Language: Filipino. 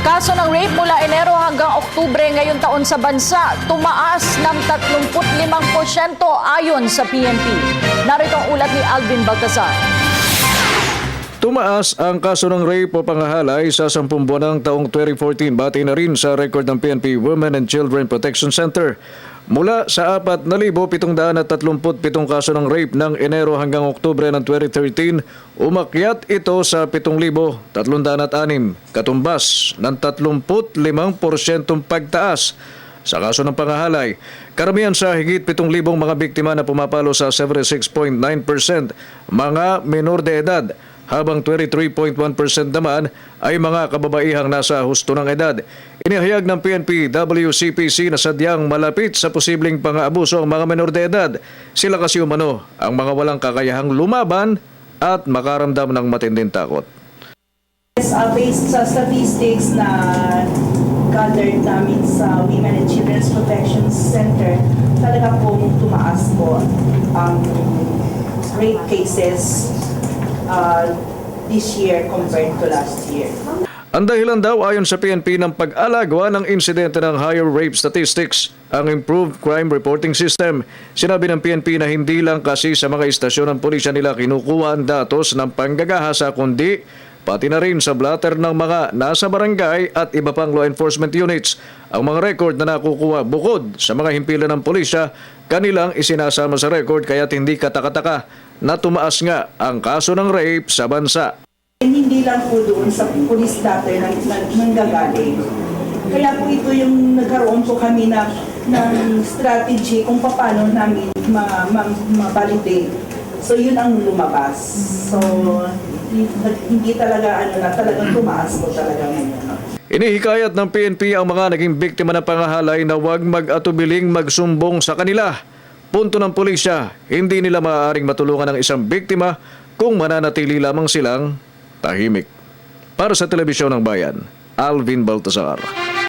Kaso ng rape mula Enero hanggang Oktubre ngayong taon sa bansa, tumaas ng 35% ayon sa PNP. Narito ang ulat ni Alvin Baltazar. Tumaas ang kaso ng rape o pangahalay sa 10 buwan ng taong 2014 batay na rin sa record ng PNP Women and Children Protection Center. Mula sa 4,737 kaso ng rape ng Enero hanggang Oktubre ng 2013, umakyat ito sa 7,306, katumbas ng 35% pagtaas sa kaso ng pangahalay. Karamihan sa higit 7,000 mga biktima na pumapalo sa 76.9% mga menor de edad, habang 23.1% naman ay mga kababaihang nasa husto ng edad. Inihayag ng PNP WCPC na sadyang malapit sa posibleng pang-aabuso ang mga menor de edad. Sila kasi umano ang mga walang kakayahang lumaban at makaramdam ng matinding takot. Based sa statistics na gathered namin sa Women and Children's Protection Center, talaga pong tumaas po ang rape cases this year compared to last year. Ang dahilan daw ayon sa PNP ng pag-alagwa ng insidente ng higher rape statistics, ang improved crime reporting system. Sinabi ng PNP na hindi lang kasi sa mga istasyon ng pulisya nila kinukuha ang datos ng panggagahasa, kundi pati na rin sa blatter ng mga nasa barangay at iba pang law enforcement units. Ang mga record na nakukuha bukod sa mga himpilan ng pulisya, kanilang isinasama sa record, kaya't hindi katakataka na tumaas nga ang kaso ng rape sa bansa. Hindi lang po doon sa police data nanggagaling. Kaya po ito yung nagkaroon po kami ng strategy kung paano namin ma-validate. So yun ang lumabas. So hindi talaga talagang tumaas po talaga ngayon. Inihikayat ng PNP ang mga naging biktima ng pangahalay na huwag mag-atubiling magsumbong sa kanila. Punto ng pulisya, hindi nila maaaring matulungan ang isang biktima kung mananatili lamang silang tahimik. Para sa Telebisyon ng Bayan, Alvin Baltazar.